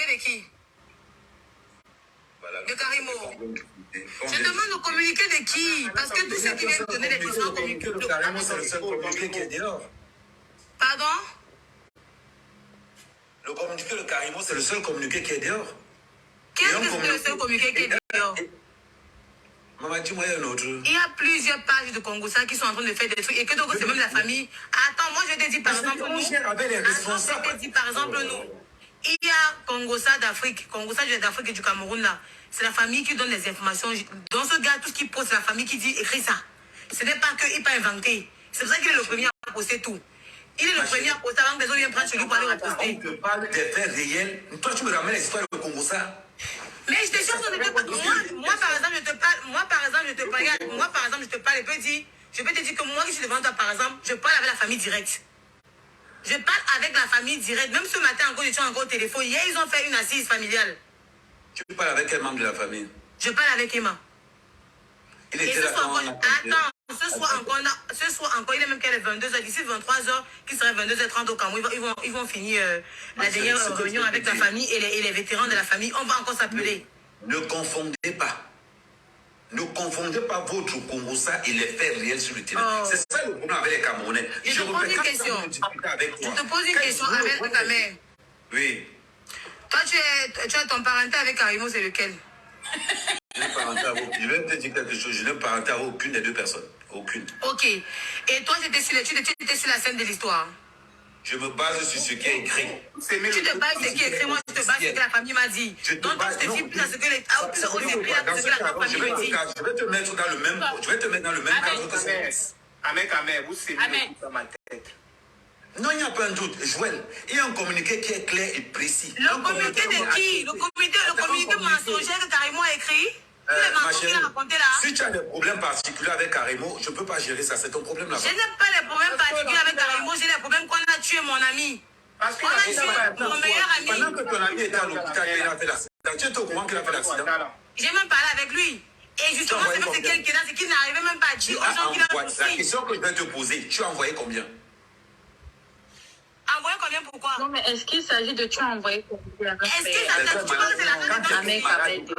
de qui? De Karimo. Je demande le communiqué de qui? Parce que tous ceux qui viennent donner les questions communiquées. Le Karimo, c'est le seul communiqué qui est dehors. Pardon? Le communiqué de Karimo, c'est le seul communiqué qui est dehors. Qu'est-ce que c'est le seul communiqué qui est dehors? Maman, dis-moi un autre. Il y a plusieurs pages de Congossa qui sont en train de faire des trucs et que donc c'est même la famille. Attends, moi je te dis par exemple nous. Attends, je te dis par exemple nous. Il y a Congossa d'Afrique, Congossa d'Afrique et du Cameroun là. C'est la famille qui donne les informations. Dans ce gars, tout ce qu'il pose, c'est la famille qui dit écris ça. Ce n'est pas qu'il peut inventer. C'est pour ça qu'il est le premier à poster tout. Il est le premier à poster avant que les autres viennent prendre chez lui pour aller reposter. On te parle des faits réels. Toi, tu me ramènes l'histoire de Congossa. Mais je te jure, moi par exemple, je te parle, je peux te dire que moi qui suis devant toi, par exemple, je parle avec la famille directe. Je parle avec la famille directe. Même ce matin, encore, j'étais encore au téléphone. Hier, ils ont fait une assise familiale. Tu parles avec quel membre de la famille? Je parle avec Emma. Il était là quand on a... Attends, ce soir encore, il est même qu'elle est 22h, d'ici 23h, qui serait 22h30 au Cameroun, ils vont finir la dernière réunion avec la famille et les vétérans de la famille. On va encore s'appeler. Ne confondez pas. Ne confondez pas votre Congossa et les faits réels sur le terrain. C'est ça le problème avec les Camerounais. Je te pose une question. Je te pose une question avec ta mère. Oui. Toi, tu as ton parenté avec Karimo, c'est lequel? Je vais te dire quelque chose. Je n'ai parenté avec aucune des deux personnes. Aucune. Ok. Et toi, tu étais sur la scène de l'histoire. Je me base sur ce qui est écrit. Tu te bases sur ce qui est écrit, moi je te base sur ce que la famille m'a dit. Donc je te fie plus à ce que la famille me dit. Je vais te mettre dans le même cadre que ça. Ahmed, vous savez dans ma tête. Non, il n'y a pas un doute. Joël, il y a un communiqué qui est clair et précis. Le communiqué de qui? Le communiqué mensongère que Karimo a écrit? Ma chérie, si tu as des problèmes particuliers avec Karimo, je ne peux pas gérer ça. C'est ton problème là-bas. Je n'ai pas les problèmes particuliers avec Karimo. J'ai les problèmes qu'on a tué mon ami. Parce que on a tué mon meilleur ami. Pendant que ton ami était à l'hôpital, il a fait l'accident. Tu étais au courant qu'il a fait l'accident? J'ai même parlé avec lui. Et justement, c'est même ce qu'il n'arrivait même pas à dire aux gens qu'il a poussé. La question que je vais te poser, tu as envoyé combien? Envoyé combien, pourquoi? Non, mais est-ce qu'il s'agit de tu envoyer combien? Est-ce que ça tu penses que c'est l'argent de Ahmed?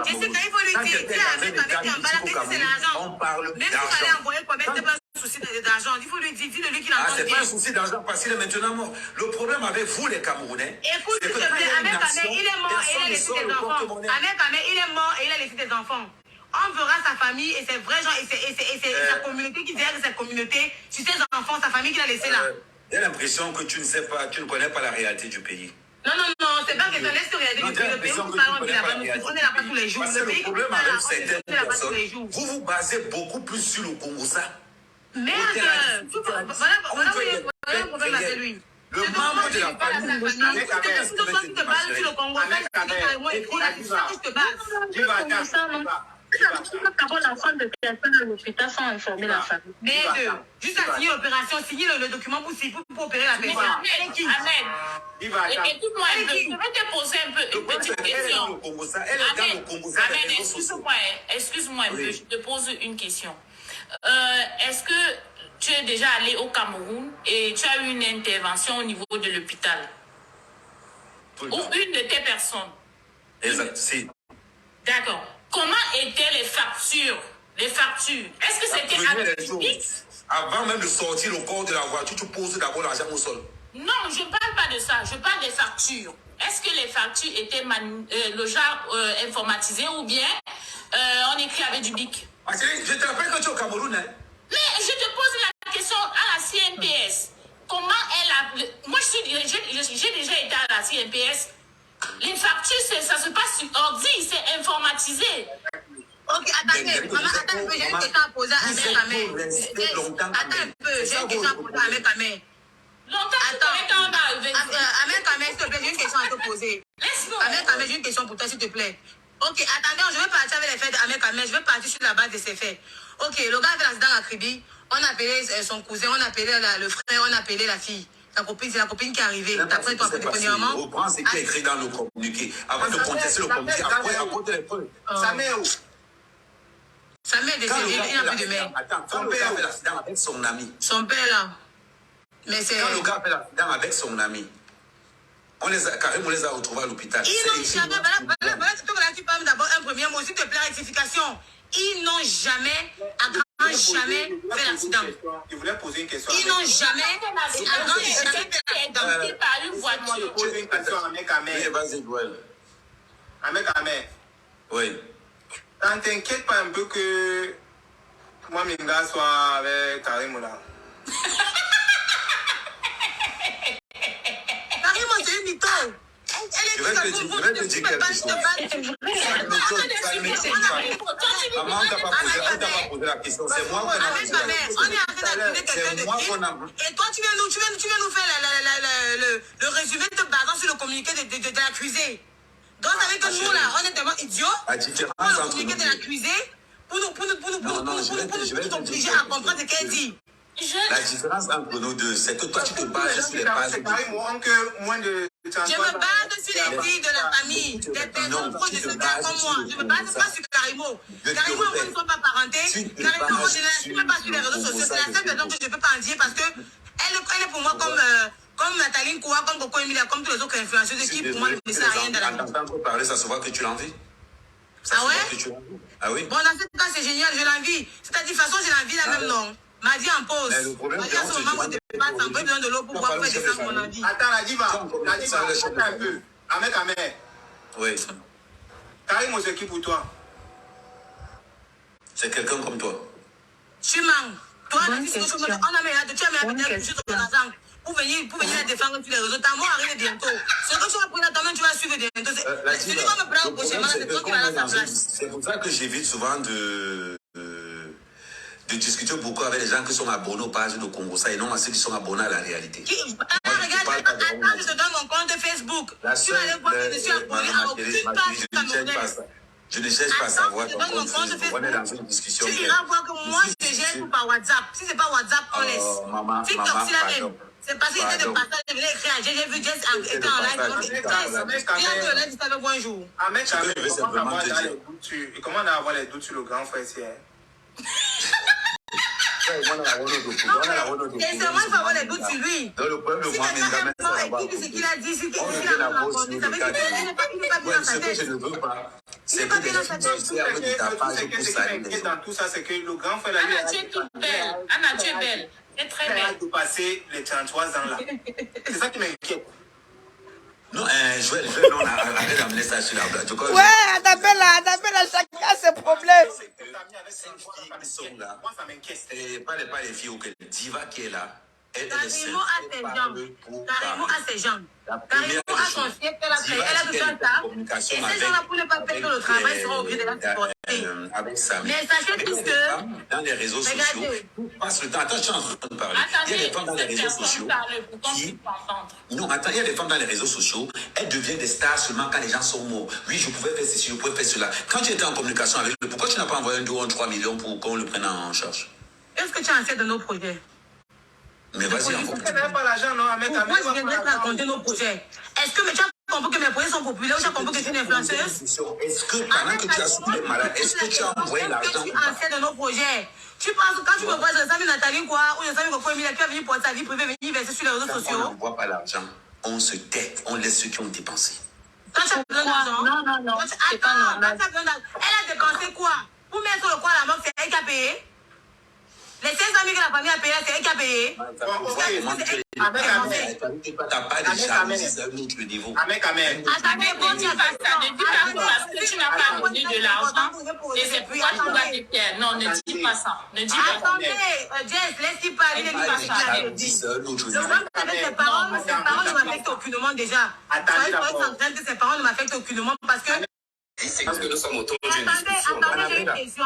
Je sais qu'il faut lui dire, si Ahmed en balade, c'est l'argent. On parle d'argent. Même si vous allez envoyer combien, c'est pas un souci d'argent. Il faut lui dire, dis-le qu'il entende bien. C'est pas un souci d'argent parce qu'il est maintenant mort. Le problème avec vous, les Camerounais, écoute, s'il te plaît, Ahmed Kamel, il est mort et il a laissé des enfants. Ahmed Kamel, il est mort et il a laissé des enfants. On verra sa famille et ses vrais gens et sa communauté qui gère cette communauté sur ses enfants, sa famille qu'il a laissé là. J'ai l'impression que tu ne sais pas, tu ne connais pas la réalité du pays. Non, c'est pas que tu laisses réalité du pays. Le pays où nous parlons, on est là-bas tous les jours. Parce que le problème avec certaines personnes, vous vous basez beaucoup plus sur le Congossa. Merde, voilà le problème avec lui. Le membre de la famille. L'enfant de personne à l'hôpital sans informer la famille. Mais juste à signer l'opération, signer le document pour opérer la personne. Ahmed, écoute-moi un peu. Je vais te poser une petite question. Ahmed, excuse-moi un peu. Je te pose une question. Est-ce que tu es déjà allé au Cameroun et tu as eu une intervention au niveau de l'hôpital? Ou une de tes personnes? Exact, si. D'accord. Comment étaient les factures? Est-ce que c'était anonyme? Avant même de sortir le corps de la voiture, tu poses d'abord l'argent au sol. Non, je ne parle pas de ça. Je parle des factures. Est-ce que les factures étaient le genre informatisé ou bien on écrit avec du bic? Je te rappelle que tu es au Cameroun. Hein? Mais je te pose la question à la CNPS. Comment elle a... Moi, j'ai déjà été à la CNPS. Les factures, ça se passe sur ordi, c'est informatisé. Ok, attendez, maman, attends un peu, j'ai une question à poser à Ahmed Kamel. Attends un peu, j'ai une question à poser à Ahmed Kamel. Longtemps, Ahmed Kamel, s'il te plaît, j'ai une question à te poser. Ahmed Kamel, j'ai une question pour toi, s'il te plaît. Ok, attendez, je vais partir avec les faits d'Ahmed Kamel, je vais partir sur la base de ses faits. Ok, le gars avait l'accident à Kribi, on a appelé son cousin, on a appelé le frère, on a appelé la fille. C'est la copine qui est arrivée. D'après toi, premièrement. Reprends ce qui est écrit dans le communiqué. Avant de contester le communiqué, après, apporter les preuves. Sa mère où? Sa mère est décédée, il n'y a plus de mère. Attends, quand le gars fait l'accident avec son ami. Son père là. Mais c'est. Quand le gars fait l'accident avec son ami. Karim, on les a retrouvés à l'hôpital. Ils n'ont jamais, voilà, c'est toi qui parles d'abord un premier mot, s'il te plaît, rectification. Ils n'ont jamais, à grand jamais, fait l'accident. Je voulais poser une question. Ils n'ont jamais, à grand jamais fait l'accident. Par une Moi, je voiture. pose une question à mec à Oui, mère. vas-y, Joël. À mec à mère. Oui. T'en t'inquiète pas un peu que moi, mes gars soient avec Karim là. Karim, c'est une mytho. Elle est dire quelque chose. Maman, on t'a pas posé la question. C'est moi qui avec ma mère, on est en train d'accuser quelqu'un de crime. Et toi, tu viens nous faire le résumé de basant sur le communiqué de l'accusé. Donc, ça veut dire que nous, là, on est tellement idiots. On a le communiqué de l'accusé pour nous obliger à comprendre ce qu'elle dit. La différence entre nous deux, c'est que toi, tu te bases sur les bases. C'est Karim que moins de... Je me base sur les vies de la famille, des personnes proches de ce gars comme moi. Je me base pas sur Karimo. Karimo et moi ne sont pas parentés. Karimo, moi, je ne suis pas sur les réseaux sociaux. C'est la seule personne que je ne peux pas en dire parce que elle est pour moi comme Nathalie Nkoua, comme Coco Emilia, comme tous les autres influenceuses qui pour moi ne sert à rien dans la vie. En t'entendant parler, ça se voit que tu l'envies. Ah ouais? Ah oui? Bon, dans ce cas, c'est génial, je l'envie. C'est-à-dire, de toute façon, je l'envie là même, non. M'a dit en pause. M'a dit à ce moment où je dépasse, en peu besoin de l'eau pour pouvoir faire descendre mon envie. Attends, la diva, attends un peu. Avec ma mère. Oui. Karim, c'est qui pour toi? C'est quelqu'un comme toi. Tu mens. Toi, on a dit que tu as mis un sur ton argent pour venir la défendre sur les réseaux. Ta mort arrive bientôt. Ce que tu vas prendre ta main, tu vas suivre bientôt. Celui qui va me prendre prochainement, c'est toi qui vas à sa place. C'est pour ça que j'évite souvent de discuter beaucoup avec les gens qui sont abonnés aux pages de Congo ça et non à ceux qui sont abonnés à la réalité. Regarde, attends, je te donne mon compte Facebook. Tu vas aller voir que je suis abonné à aucune page camerounaise. Je ne cherche pas à savoir ton compte Facebook. On est dans une discussion. Tu iras voir que moi, je te gère par WhatsApp. Si c'est pas WhatsApp, on laisse. TikTok, c'est la même. C'est parce qu'il était de passage, je venais écrire. J'ai vu Jess était en live. Viens de l'aide, ça va un jour. Ahmed, comment on a avoir les doutes sur le grand frère ici? C'est seulement il faut avoir les doutes sur lui. Dans le problème de moi, ce qu'il a dit, ce qu'il a raconté, ça veut dire qu'il n'est pas bien dans sa tête. Ce que je ne veux pas, c'est que les gens qui sont avec ta page pour saluer les dans tout ça, c'est que le grand frère Anna, tu es toute belle. Anna, tu es belle. C'est très belle. a dépassé les 33 ans là. C'est ça qui m'inquiète. Non, Joël, non, arrête d'amener ça sur la blague. Ouais, elle t'appelle là, chacun a ses problèmes. Moi, ça m'inquiète. Et pas les filles ou que Diva qui est là. Karimo a ses jambes. Karimo a ses jambes. Karimo a son siècle, elle a tout ça. Et ces gens-là, pour ne pas perdre le travail, seront obligés de la supporter. Mais sachez tous que... Dans les réseaux sociaux, passe le temps. Attends, je suis en train de parler. Il y a des femmes dans les réseaux sociaux qui... Non, attends, il y a des femmes dans les réseaux sociaux, elles deviennent des stars seulement quand les gens sont morts. Oui, je pouvais faire ceci, je pouvais faire cela. Quand tu étais en communication avec eux, pourquoi tu n'as pas envoyé un 2 ou 3 millions pour qu'on le prenne en charge? Est-ce que tu as assez de nos projets? Mais vas-y, Tu n'as pas l'argent, non? Moi, je viendrais te raconter nos projets. Est-ce que tu as compris que mes projets sont populaires ou tu as compris que je suis une influenceuse? Est-ce que pendant que tu as soutenu les malades, est-ce que tu as envoyé l'argent? Tu as de nos projets. Tu penses que quand tu me vois, je sens Nathalie quoi, ou je sens Coco Emilia qui va venir pour sa vie privée, venir verser sur les réseaux sociaux? On n'envoie pas l'argent. On se tait. On laisse ceux qui ont dépensé. Quand tu as besoin d'argent? Non. Attends, quand tu as besoin d'argent. Elle a dépensé quoi? Pour mettre le quoi à la mort, c'est elle qui a payé? Les 16 amis que la famille a payé, c'est elle qui a payé. Tu n'as pas de jalousie, c'est un autre niveau. Attendez, Ne dis pas ça. Ne dis pas parce que tu n'as pas donné de l'argent. Et c'est pourquoi tu dois te taire. Non, ne dis pas ça. Ne dis pas ça. Attendez, Jess, laisse-moi parler. Elle parle de jalousie, c'est un autre Le niveau. problème avec ses parents ne m'affectent aucunement déjà. Soyez en train que ses parents ne m'affectent aucunement parce que... Parce que nous sommes autour d'une discussion. Attendez, j'ai une question.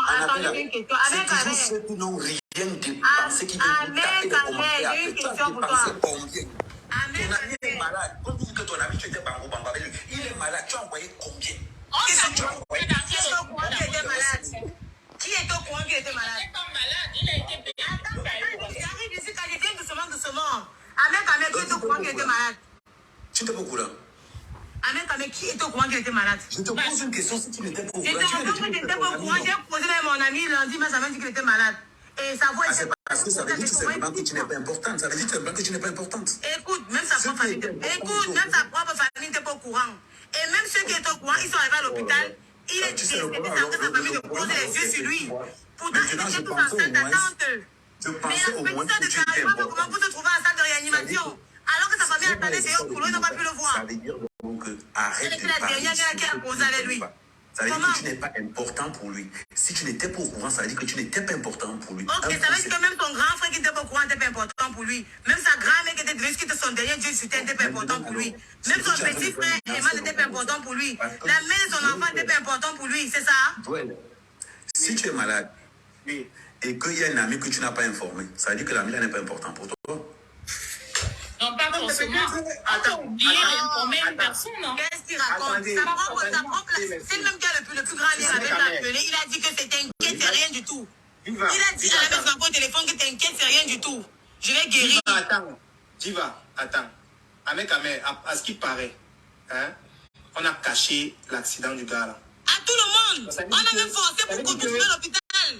C'est toujours ceux qui n'ont rien dépensé qui peuvent taper des commentaires. J'ai une question pour toi. Combien? Ton ami est malade. Quand tu dis que ton ami, tu étais bango avec lui, il est malade. Tu as envoyé combien? Qu'est-ce que tu as envoyé? Qui est au courant qu'il était malade? Qui est au courant qu'il était malade? Il a été payé. J'arrive ici quand j'étais doucement. Ahmed, qui est au courant qu'il était malade? Tu n'étais pas au courant. Ahmed, qui est au courant qu'il était malade? Je te pose une question si tu n'étais pas au courant. J'étais au courant qu'il était pas au courant. J'ai posé à mon ami lundi, mais ça m'a dit qu'il était malade. Et sa voix était... C'est parce que ça veut dire tout simplement que tu n'es pas importante. Ça veut dire tout simplement que tu n'es pas importante. Écoute, même sa propre famille. Écoute, même sa propre au courant. Et même ceux qui étaient au courant, ils sont arrivés à l'hôpital. Il est décédé, sa famille de poser les yeux sur lui. Pourtant, ils étaient tous en salle d'attente. Mais la pétition de Karima, comment vous se trouvez en salle de réanimation? Alors que sa famille attendait des au couloir, ils n'ont pas pu le voir. Ça veut dire donc arrête de la dernière qui a posé avec lui. Ça veut dire que tu n'es pas important pour lui. Si tu n'étais pas au courant, ça veut dire que tu n'étais pas important pour lui. Ok, ça veut dire que même ton grand frère qui n'était pas au courant n'était pas important pour lui. Même sa grand-mère qui était devenue son dernier Dieu sur terre n'était pas important pour lui. Même son petit frère Emma n'était pas important pour lui. La mère de son enfant n'était pas important pour lui, c'est ça? Joël, si tu es malade et qu'il y a un ami que tu n'as pas informé, ça veut dire que l'ami là n'est pas important pour toi. Non, pas forcément. Attends, oublier d'informer une personne, non? Qu'est-ce qu'il raconte? C'est le même qui a le plus grand lien avec l'appelé. Il a dit que c'est t'inquiète, c'est rien du tout. Il a dit à la maison au téléphone que t'inquiète, c'est rien du tout. Je vais guérir. Attends. Avec à ce qui paraît, hein, on a caché l'accident du gars là. À tout le monde. On a même forcé pour qu'on puisse aller à l'hôpital.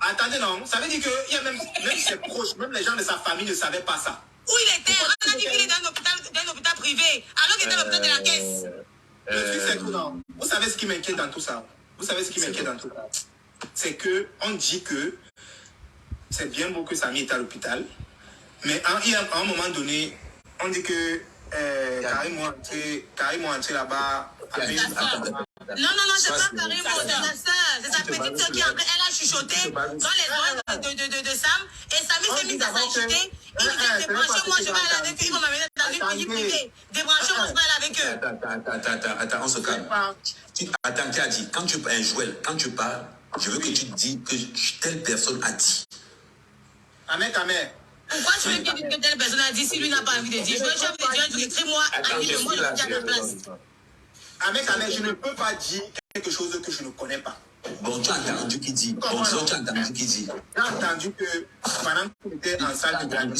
Attendez, non. Ça veut dire que y a même ses proches, même les gens de sa famille ne savaient pas ça. Où il était? On a dit qu'il est dans un hôpital privé. Alors qu'il était à l'hôpital de la caisse. C'est tout, non. Vous savez ce qui m'inquiète dans tout ça? C'est que on dit que c'est bien beau que Samy est à l'hôpital, mais à un moment donné, on dit que Karim est entré là-bas. Non, c'est pas Karim, c'est sa soeur. C'est sa petite soeur qui est entrée. Elle a chuchoté dans les oreilles de Sam. Et Samy s'est mis à s'agiter. Il dit débranchez-moi, je vais aller avec eux. Ils vont m'amener dans une clinique privée. Débranchez-moi, je vais aller avec eux. Attends, on se calme. Attends, qui a dit? Quand tu parles, Joël, quand tu parles, je veux que tu dis que telle personne a dit. Ahmed. Pourquoi tu veux qu'il dise que telle personne a dit si lui n'a pas envie de dire? Je veux que chef de Dieu, écris-moi, annule-moi, je dis à ta place. Ahmed, je ne peux pas dire quelque chose que je ne connais pas. Bon, tu as entendu qui dit? J'ai entendu que pendant que tu étais en salle de entendu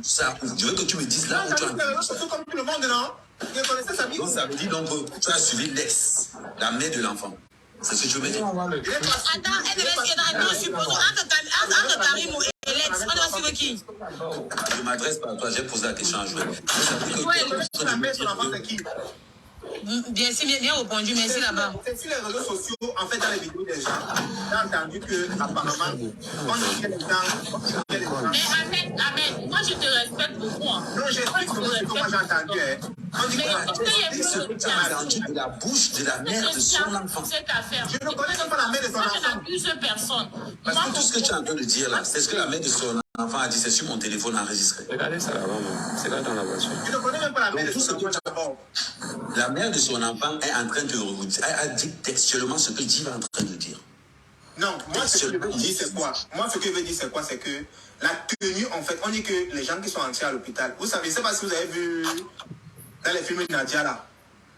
ça. Je veux que tu me dises là où tu as entendu ça. Comme tout le monde, non? Je connaissais sa vie. Donc ça veut dire donc que tu as suivi l'ex, la mère de l'enfant. C'est ce que je veux dire. Attends, elle devait suivre dans supposons entre Karim et l'ex, on doit suivre qui? Je ne m'adresse pas à toi, j'ai posé la question à Joël. La mère de son enfant, c'est qui? Bien répondu, merci là-bas. C'est sur les réseaux sociaux, en fait, dans les vidéos des gens, j'ai entendu que apparemment, on dit les gens. Mais Ahmed, moi je te respecte beaucoup. Hein. Non, j'explique ce que moi j'ai entendu. On dit ce que tu as entendu de la bouche de la mère de son enfant. Cette affaire. Je ne connais même pas la mère de son enfant. Je n'accuse personne. Parce que tout ce que tu es en train de dire là, c'est ce que la mère de son enfant a dit, c'est sur mon téléphone enregistré. Regardez ça là-bas, c'est là dans la voiture. Je ne connais même pas la mère de son enfant d'abord. La mère de son enfant est en train de elle a dit textuellement ce que Div est en train de dire. Non, moi ce que je veux dire c'est quoi? C'est que la tenue, en fait, on dit que les gens qui sont entrés à l'hôpital, vous savez, c'est parce que vous avez vu dans les films de Nadia là,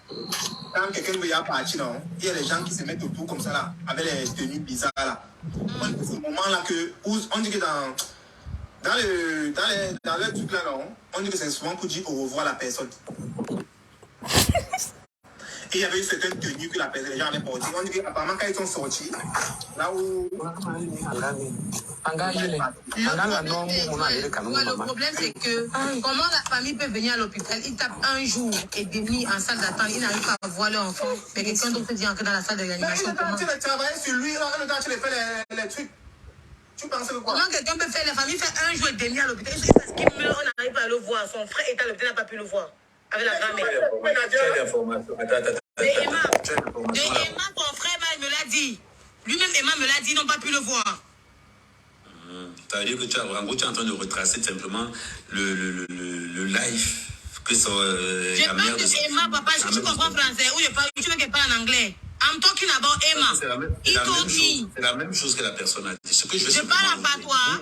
quand quelqu'un veut y partir, non, il y a les gens qui se mettent autour comme ça là, avec les tenues bizarres là. C'est ce moment là que, on dit que dans le truc là, non, on dit que c'est souvent pour dire au revoir à la personne. Et il y avait une certaine tenue que les gens avaient portée. On dit qu'apparemment, quand ils sont sortis, là où. Le problème, c'est que comment la famille peut venir à l'hôpital, ils tapent un jour et demi en salle d'attente, ils n'arrivent pas à voir leur enfant. Mais quelqu'un d'autre dit entrer dans la salle de réanimation. Mais il est travailler sur lui, le temps tu les fais les trucs. Tu penses que quoi? Comment quelqu'un peut faire, la famille fait un jour et demi à l'hôpital, parce qu'il meurt, on n'arrive pas à le voir. Son frère est à l'hôpital, n'a pas pu le voir. Avec la grand-mère. Quelle information? Attends. De Emma, ton frère, il me l'a dit. Lui-même, Emma me l'a dit, ils n'ont pas pu le voir. Ça veut dire que tu es en train de retracer simplement le live que son. Je parle de Emma, papa, est-ce que tu comprends français ou tu veux qu'elle parle en anglais? I'm talking about Emma. C'est la même chose que la personne a dit. Ce que je parle en patois.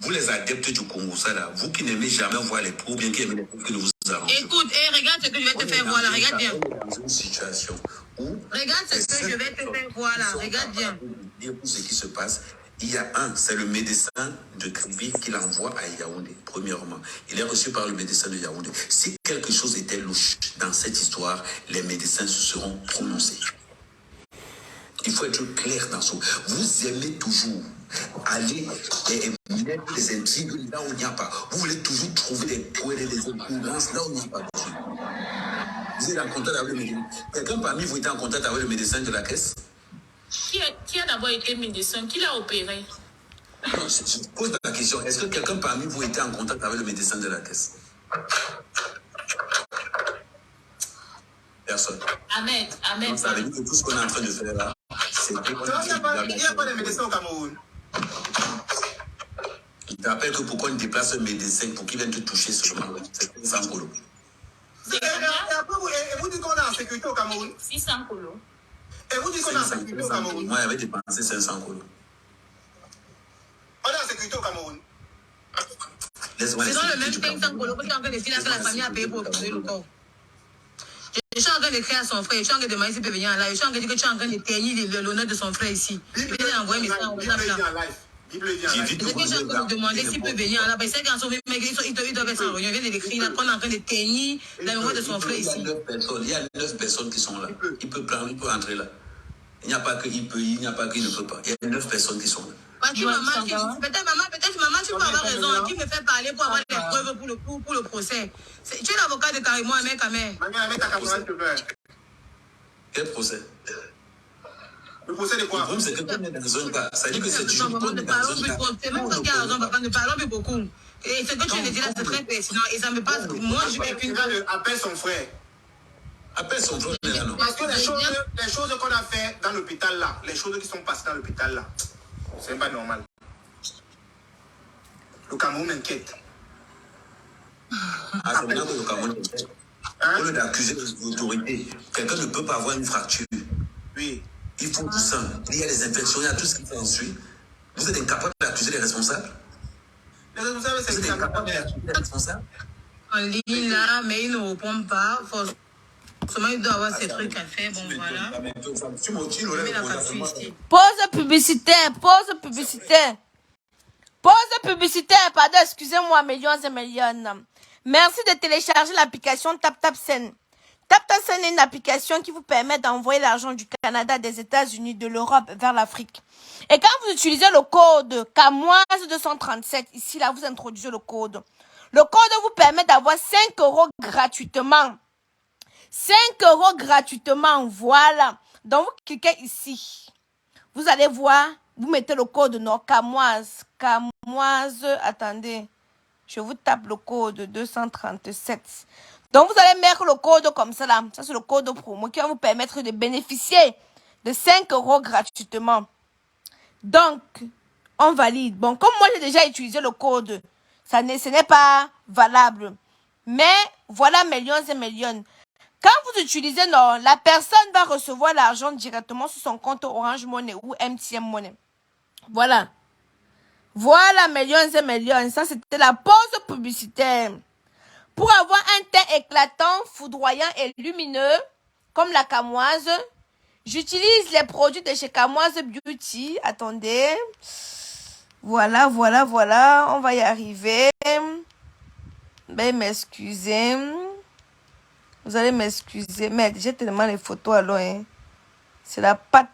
Vous les adeptes du Congo, ça là, vous qui n'aimez jamais voir les pros, bien qu'il y ait les pros que vous arrangez. Écoute, regarde ce que je vais te faire voir là, regarde bien. Dans une situation où. Regarde ce que je vais te faire voir là, regarde bien. Pour ce qui se passe, il y a c'est le médecin de Kribi qui l'envoie à Yaoundé, premièrement. Il est reçu par le médecin de Yaoundé. Si quelque chose était louche dans cette histoire, les médecins se seront prononcés. Il faut être clair dans ce. Vous aimez toujours aller et mettre des intrigues là où il n'y a pas. Vous voulez toujours trouver des points et des occurrences là où il n'y a pas besoin. Vous êtes en contact avec le médecin. Quelqu'un parmi vous était en contact avec le médecin de la caisse? Qui a d'abord été médecin? Qui l'a opéré? Non, je pose la question. Est-ce que quelqu'un parmi vous était en contact avec le médecin de la caisse? Personne. Ahmed. Ça veut dire que tout ce qu'on est en train de faire là, c'est que... Il n'y a pas de médecin au Cameroun. Je te rappelle que pourquoi on déplace un médecin pour qu'il vienne te toucher seulement, c'est 500 colos. Et vous dites qu'on est en sécurité au Cameroun? 600 colos. Et vous dites qu'on est en sécurité au Cameroun? Moi, j'avais dépensé 500 colos. On est en sécurité au Cameroun. C'est dans le même 500 colos que tu es en train de dire que la famille a payé pour opérer le corps. Je suis en train d'écrire à son frère, je suis en train de demander s'il peut venir en live. Je suis en train de dire que tu es en train de ternir l'honneur de son frère ici. Il vient d'envoyer un message en WhatsApp là. Je suis en train de demander s'il peut venir en live. Parce que quand son mec, il doit être en réunion, il vient de l'écrire là, qu'on est en train de ternir la mémoire de son frère ici. Il y a 9 personnes qui sont là. Il peut entrer là. Il n'y a pas qu'il peut, il n'y a pas qu'il ne peut pas. Il y a 9 personnes qui sont là. Peut-être maman, tu peux avoir raison. Qui me fait parler pour avoir des preuves pour le procès? Tu es l'avocat de Carrément, mec, Quel procès? Le procès de quoi? Le problème, c'est que quand on est dans un cas, ça dit que c'est toujours quand on est dans un cas. C'est même ça qui a raison, papa, ne parlons plus beaucoup. Et ce que tu viens de dire là, c'est très pertinent. Et ça me passe. Moi, je suis qu'une. Appelle son frère. Appelle son frère là, non? Parce que les choses qu'on a fait dans l'hôpital là, les choses qui sont passées dans l'hôpital là, c'est pas normal. Le Cameroun m'inquiète. Ah, c'est maintenant que le Cameroun m'inquiète. Au lieu d'accuser les autorités, quelqu'un ne peut pas avoir une fracture. Oui. Il faut du sang, il y a des infections, il y a tout ce qui fait ensuite. Vous êtes incapable d'accuser les responsables? Les responsables, c'est Vous êtes incapable d'accuser les responsables? En ligne là, mais il ne répond pas. Forcément, il doit avoir ses trucs à faire. Bon, voilà. Pause publicitaire, pardon, excusez-moi, millions et millions. Merci de télécharger l'application TapTapSend. TapTapSend est une application qui vous permet d'envoyer l'argent du Canada, des États-Unis, de l'Europe vers l'Afrique. Et quand vous utilisez le code CAMOISE237, ici, là, vous introduisez le code. Le code vous permet d'avoir 5 € gratuitement. 5 € gratuitement, voilà. Donc, vous cliquez ici. Vous allez voir, vous mettez le code CAMOISE, attendez. Je vous tape le code 237. Donc, vous allez mettre le code comme ça là. Ça, c'est le code promo qui va vous permettre de bénéficier de 5 € gratuitement. Donc, on valide. Bon, comme moi, j'ai déjà utilisé le code, ce n'est pas valable. Mais, voilà, millions et millions. Quand vous utilisez, non, la personne va recevoir l'argent directement sur son compte Orange Money ou MTN Money. Voilà. Voilà, millions et millions. Ça, c'était la pause publicitaire. Pour avoir un teint éclatant, foudroyant et lumineux, comme la Camoise, j'utilise les produits de chez Camoise Beauty. Attendez. Voilà. On va y arriver. Ben, m'excuser. Vous allez m'excuser. Mais j'ai tellement les photos alors. Hein. C'est la pâte.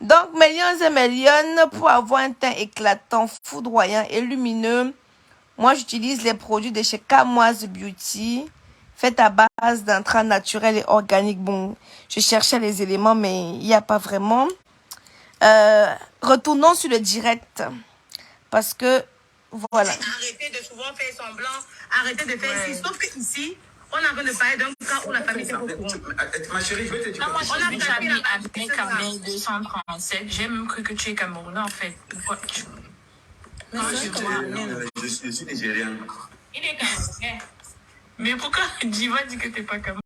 Donc, millions et millions, pour avoir un teint éclatant, foudroyant et lumineux, moi, j'utilise les produits de chez Camoise Beauty, faits à base d'intrants naturels et organiques. Bon, je cherchais les éléments, mais il n'y a pas vraiment. Retournons sur le direct, parce que, voilà. Arrêtez de souvent faire semblant, arrêtez de faire ici. Sauf que ici, on a envie de parler d'un cas où la famille est au courant. Ma chérie, je vais te dire. Moi, j'ai déjà mis avec 237. J'ai même cru que tu es Camerounais, en fait. Pourquoi tu... Je suis nigérien. Il est Camerounais. Mais pourquoi Diva dit que tu n'es pas Camerounais?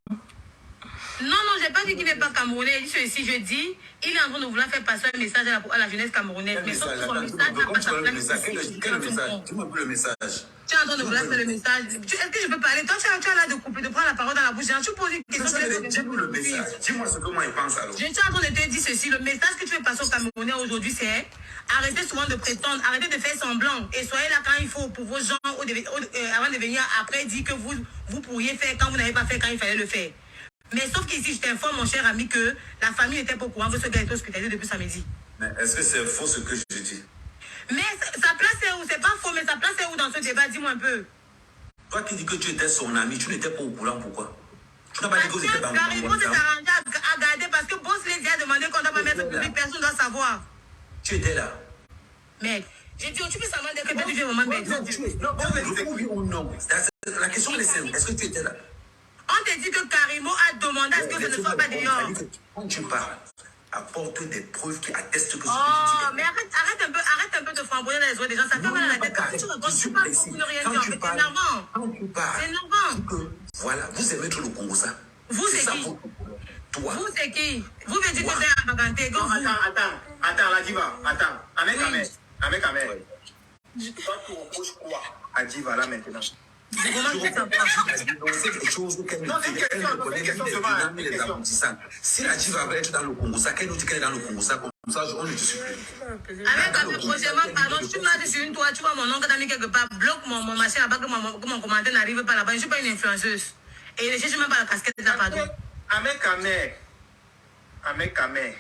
Non, je n'ai pas dit qu'il n'est pas Camerounais. Il dit ceci, je dis, il est en train de vouloir faire passer un message à la jeunesse camerounaise. Mais sauf que son message n'a pas sa place. Quel message? Dis-moi un peu le message. Tu es en train de vouloir faire le message. Est-ce que je peux parler? Toi, tu as l'air de couper, de prendre la parole dans la bouche. Tu poses une question. Dis-moi le message. Dis-moi ce que moi il pense alors. Je suis en train de te dire ceci. Le message que tu veux passer aux Camerounais aujourd'hui, c'est arrêtez souvent de prétendre, arrêtez de faire semblant. Et soyez là quand il faut pour vos gens, avant de venir après dire que vous pourriez faire quand vous n'avez pas fait quand il fallait le faire. Mais sauf qu'ici, je t'informe, mon cher ami, que la famille n'était pas au courant que ce gars était hospitalisé depuis samedi. Mais est-ce que c'est faux ce que je dis? Mais sa place est où? C'est pas faux, mais sa place est où dans ce débat? Dis-moi un peu. Toi qui dis que tu étais son ami, tu n'étais pas au courant, pourquoi? Tu n'as pas dit que vous étiez dans Carimo s'est arrangé à garder parce que Boss Lady a demandé qu'on ne doit pas mettre public, personne ne doit savoir. Tu étais là. Mec, j'ai dit, tu peux savoir dès que tu es vraiment mec. Non. La question est simple. Est-ce que tu étais là? On te dit que Carimo a demandé à ce que ce ne soit pas dehors. Quand tu parles, apporte des preuves qui attestent que ce que tu dis. Oh, mais arrête un peu de framboyer les oreilles des gens. Ça fait mal à la tête. Quand tu racontes, tu parles beaucoup de rien dire. C'est énervant. Quand tu parles, c'est énervant. Voilà, vous aimez trop le Congo, ça. Vous, c'est qui? Toi. Vous, c'est qui? Vous me dites que c'est un vaganté. Attends, la diva. Attends. Avec Amé. Toi, tu reproches quoi à Diva là maintenant? C'est vraiment très sympa. C'est quelque chose qu'elle ne fait pas. Si la Diva va être dans le Congo, ça, qu'elle nous dit qu'elle est dans le Congo, ça, comme ça, on ne discute plus. Avec Amé, prochainement, pardon, tu m'as dit sur une toile, tu vois mon oncle t'a mis quelque part, bloque mon machin là-bas, que mon commentaire n'arrive pas là-bas. Je ne suis pas une influenceuse. Et je ne suis même pas la casquette là, pardon. Avec Amé.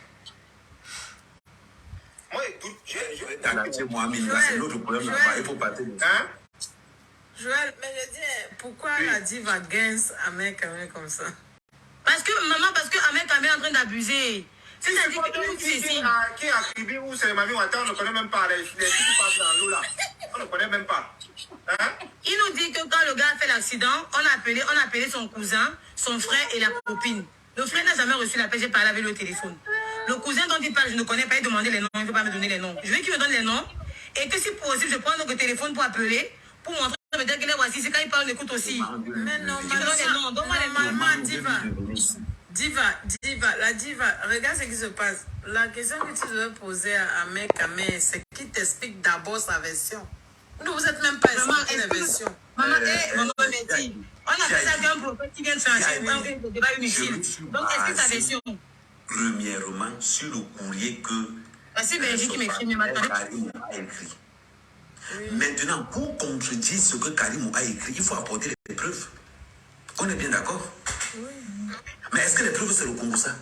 Moi, écoute, c'est l'autre problème là-bas, il faut partir. Hein? Joël, mais je dis, pourquoi la diva gains Amé comme ça? Parce que Amé est en train d'abuser. C'est-à-dire que nous dit ici. Qui a crié où c'est Mamie Ouattara, on ne connaît même pas. Les filles qui passent dans l'eau là, on ne connaît même pas. Hein? Il nous dit que quand le gars a fait l'accident, on a appelé son cousin, son frère et la copine. Le frère n'a jamais reçu l'appel, j'ai parlé avec lui au téléphone. Le cousin dont il parle, je ne connais pas, il demandait les noms, il ne veut pas me donner les noms. Je veux qu'il me donne les noms et que si possible, je prends le téléphone pour appeler, pour montrer, ça veut dire qu'il est voici, c'est quand il parle, on écoute aussi. Mais normalement, Diva, la diva, regarde ce qui se passe. La question que tu devais poser à Amé, c'est qui t'explique d'abord sa version. Nous, vous n'êtes même pas expliqué la version. Maman, Mehdi, on a fait ça avec un prophète qui vient de changer un débat inutile. Donc, est-ce que ta version? Premièrement, sur le courrier que c'est Belgique qui m'écrit, mais maintenant. Karim a écrit. Maintenant, pour contredire ce que Karim a écrit, il faut apporter les preuves. On est bien d'accord? Oui. Mais est-ce que les preuves, c'est le Congo, ça?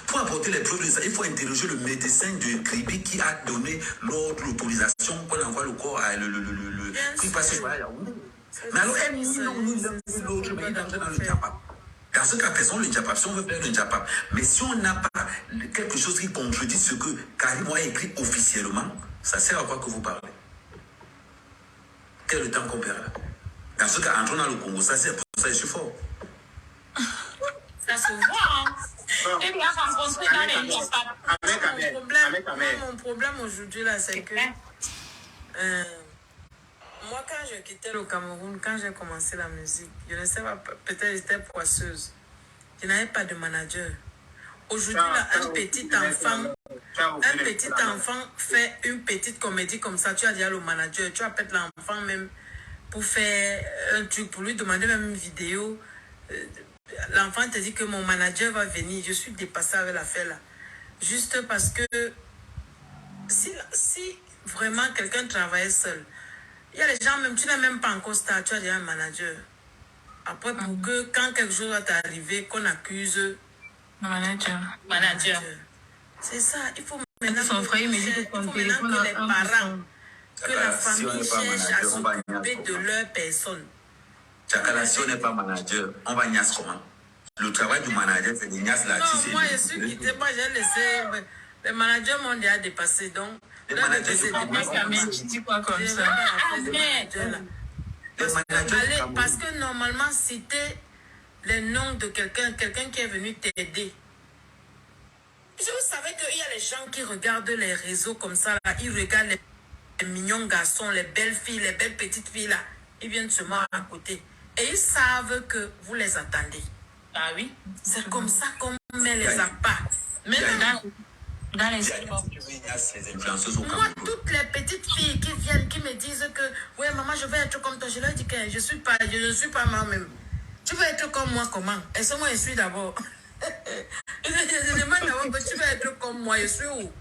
Pour apporter les preuves de ça, il faut interroger le médecin de Kribi qui a donné l'ordre, l'autorisation qu'on envoie le corps à qui passe sur la Yaoundé. Mais alors, elle dit non, l'autre, mais il est entré dans le Djapap. Dans ce cas, faisons le Djapap. Si on veut faire le Djapap. Mais si on n'a pas quelque chose qui contredit ce que Karim a écrit officiellement, ça sert à quoi que vous parlez? Quel est le temps qu'on perd là? Dans ce cas, entrons dans le Congo, ça c'est pour ça que je suis fort. Ça se voit, hein. Et bien rencontré dans les Djapap. Mon problème aujourd'hui là, c'est que moi, quand je quittais le Cameroun, quand j'ai commencé la musique, je ne sais pas, peut-être j'étais poisseuse. Je n'avais pas de manager. Aujourd'hui, là, un petit enfant fait une petite comédie comme ça, tu as déjà le manager, tu appelles l'enfant même pour faire un truc, pour lui demander même une vidéo. L'enfant te dit que mon manager va venir. Je suis dépassée avec l'affaire là. Juste parce que si vraiment quelqu'un travaillait seul, il y a les gens, même tu n'as même pas encore star, tu as déjà un manager. Après, pour que quand quelque chose va t'arriver, qu'on accuse le manager. C'est ça, il faut maintenant son frère, mais que les parents, que la famille cherche à s'occuper de leur personne. Chakala, si on n'est pas manager, on va niasse comment? Le travail du manager, c'est de niasse là. Non, moi je suis quitté, moi j'ai laissé. Les managers m'ont déjà dépassé, donc. Les managers, c'est dépassé. Tu dis quoi comme ça? Parce que normalement, citer les noms de quelqu'un qui est venu t'aider. Vous savez qu'il y a les gens qui regardent les réseaux comme ça, là. Ils regardent les mignons garçons, les belles filles, les belles petites filles, là. Ils viennent se mettre à côté. Et ils savent que vous les attendez. Ah oui? C'est comme ça qu'on met les appâts. Maintenant, dans les moi, toutes les petites filles qui viennent, qui me disent que ouais, maman, je veux être comme toi, je leur dis que je ne suis pas moi-même. Tu veux être comme moi, comment? Et c'est moi, je suis d'abord. Je demande d'abord que tu veux être comme moi, je suis où?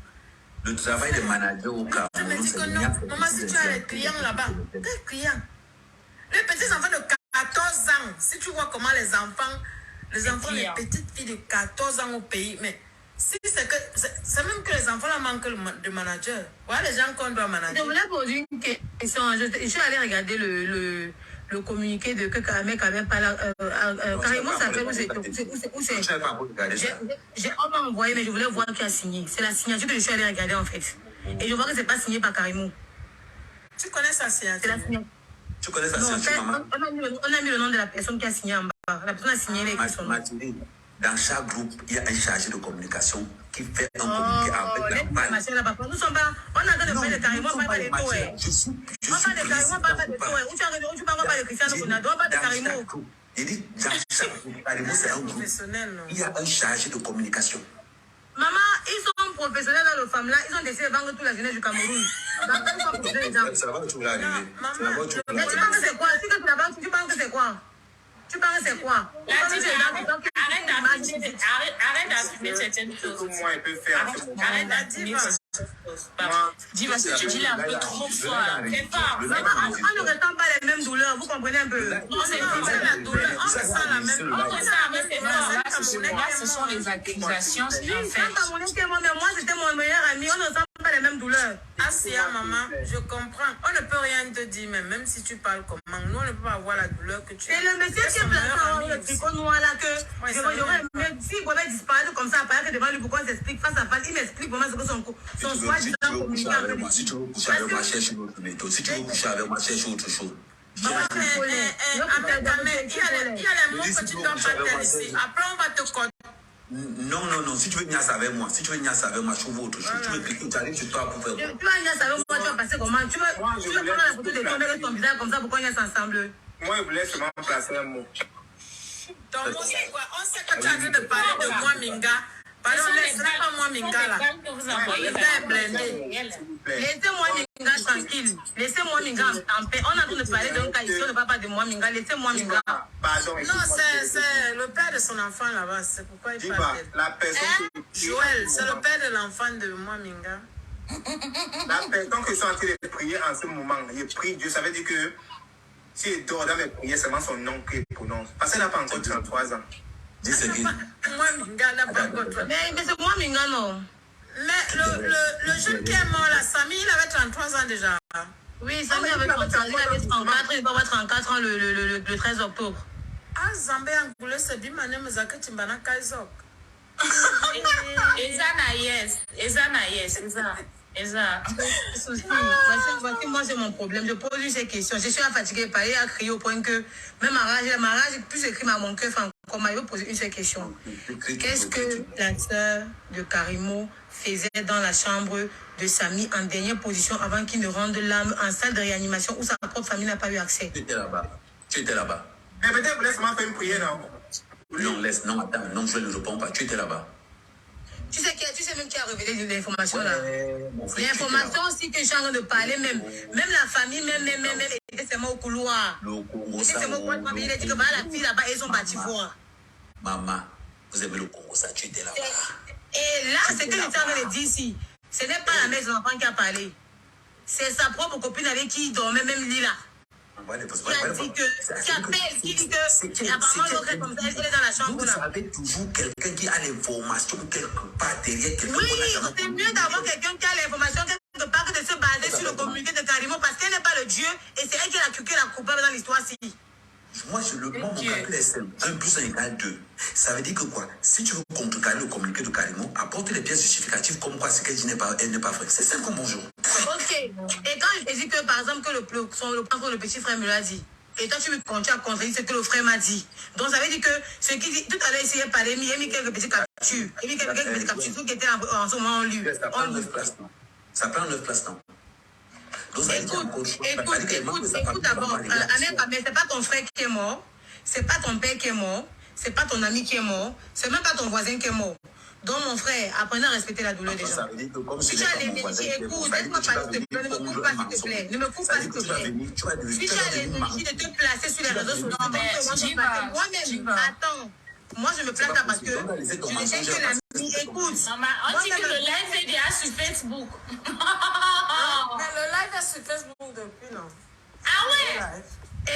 Le travail des managers au Cameroun. Je me dis que non, maman, si tu as les clients là-bas, quels clients? Les petits enfants de 14 ans, si tu vois comment les enfants, les petites filles de 14 ans au pays, mais si c'est que, c'est même que les enfants là manquent de manager. Voilà les gens qu'on doit manager. Je voulais poser une question. Je suis allée regarder le communiqué de que Kamek avait pas la... Carrément, ça fait où c'est? On m'a envoyé, mais je voulais voir qui a signé. C'est la signature que je suis allée regarder en fait. Et je vois que c'est pas signé par Carimo. Tu connais sa signature? C'est la signature. Tu connais sa signature, maman? On a mis le nom de la personne qui a signé en bas. La personne a signé avec son nom. Dans chaque groupe, il y a un chargé de communication qui fait un communiqué avec la balle. Nous sommes pas... On a train de parler de Carimo, on parle de Toé. On parle de Carimo, on parle de Toé. Où tu parles de Cristiano Ronaldo, on parle de Carimo. Il dit, dans chaque groupe, Carimo, c'est un groupe. Il y a un chargé de communication. Maman, ils sont professionnels dans le femme là, ils ont décidé de vendre toute la jeunesse du Cameroun. C'est là-bas que tu voulais arriver. Mais tu penses que c'est quoi? Si tu la banque, tu penses que c'est quoi? Tu penses que c'est quoi? Arrête d'assumer certaines choses. Arrête d'assumer certaines choses. Dis parce que tu dis un peu trop fort. Fais pas. On ne ressent pas les mêmes douleurs, vous comprenez un peu? Non, c'est la douleur. On ressent la même. On ressent la même chose. Là, ce sont les accusations. Mais moi, c'était mon meilleur ami. On ne ressent pas les mêmes douleurs. Asia, maman, je comprends. On ne peut rien te dire, même si tu parles comment. Nous, on ne peut pas avoir la douleur que tu as. Et le monsieur qui est placé le tricot noir là, que j'aurais aimé, s'il pouvait disparaître comme ça, apparaître devant lui, pourquoi on s'explique face à face, il m'explique vraiment ce que son soi-disant communiqué avec lui. Si tu veux coucher avec moi, cherche une autre méthode. Si tu veux coucher avec moi, cherche autre chose. Il y a les mots que tu dois pas ici. Après, on va te coder. Non. Si tu veux niasse avec moi, je trouve autre chose. Tu veux cliquer, tu arrives sur toi pour faire quoi? Tu vas niasse avec moi, tu vas passer comment? Tu veux prendre la photo de ton avec ton visage comme ça pour qu'on niasse ensemble? Moi, je voulais seulement placer un mot. Ton mot, c'est quoi? On sait que tu as envie de parler de moi, Minga. Pardon, laisse-la pas moi, Minga, là. Laissez-moi Minga tranquille. Laissez-moi Minga en paix. On a train de parler d'un cas ici, on ne parle pas de moi, Minga. Laissez-moi Minga. Non, c'est le père de son enfant là-bas. C'est pourquoi il parle. La personne Joël, c'est le père de l'enfant de moi, Minga. La personne qui sont en train de prier en ce moment, il prie Dieu, ça veut dire que si il dort dans mes prières, seulement son nom qu'il prononce. Parce qu'elle n'a pas encore 33 ans. Dis ce qu'il Moi, Minga n'a pas encore 33 ans. Mais c'est moi, Minga, non. Mais le jeune qui est mort là, Samy, il avait 33 ans déjà. Oui, Samy avait 33 ans, il avait 34, il va avoir 34 ans le 13 octobre. Ah, Zambé Angoulé, c'est Bimane Mzaka Timbana Kaizok. Voici, moi c'est mon problème. Je pose ces questions. Je suis fatiguée par il a crié au point que même ma rage, plus écrit à mon cœur, comment il veut poser une seule question. Qu'est-ce que la sœur de Carimo faisait dans la chambre de Samy en dernière position avant qu'il ne rende l'âme en salle de réanimation où sa propre famille n'a pas eu accès? Tu étais là-bas. Mais peut-être laisse-moi faire une prière, non? Non, attends, non, je ne réponds pas. Tu étais là-bas. Tu sais même qui a révélé l'information là. L'information aussi que je suis en train de parler, même la famille, même était seulement au couloir. Il a dit que voilà, la fille là-bas, ils sont partis voir. Maman, vous aimez le Congo, ça, tu étais là-bas. Et là, c'est que j'étais en train de dire ici. Ce n'est pas la mère des enfants qui a parlé. C'est sa propre copine avec qui il dormait même lit là. Qui a dit que, qui dit que, apparemment l'autre est comme ça, elle est dans la chambre là. Vous avez toujours quelqu'un qui a l'information quelque part derrière quelqu'un. Oui, c'est mieux d'avoir quelqu'un qui a l'information quelque part que de se baser sur le communiqué de Carimo parce qu'elle n'est pas le Dieu et c'est elle qui a la coupable dans l'histoire-ci. Moi, mon calcul est simple. 1 plus 1 égale 2. Ça veut dire que quoi? Si tu veux contrecarrer le communiqué de Carimo, apporte les pièces justificatives comme quoi ce qu'elle dit n'est pas vrai. C'est simple comme bonjour. Ok. Et quand je te dis que, par exemple, que le petit frère me l'a dit, et toi, tu me continues à contredire ce que le frère m'a dit. Donc, ça veut dire que ce qui dit, tout à l'heure, ici, il a parlé, il a mis quelques petites captures. Il a mis quelques petites captures qui étaient en ce moment en lui. Ça prend 9 places, non? Écoute d'abord, mais c'est pas ton frère qui est mort, c'est pas ton père qui est mort, c'est pas ton ami qui est mort, c'est même pas ton voisin qui est mort. Donc mon frère, apprenez à respecter la douleur des gens. Si tu as l'énergie, écoute, laisse-moi parler s'il te plaît, ne me coupe pas s'il te plaît, ne me coupe pas s'il te plaît. Si tu as l'énergie de te placer sur les réseaux sociaux, moi-même, attends. Moi, je me place là parce que je ne sais que l'ami écoute. On dit que le live est déjà sur Facebook. Mais le live est sur Facebook depuis, non? Ah ouais?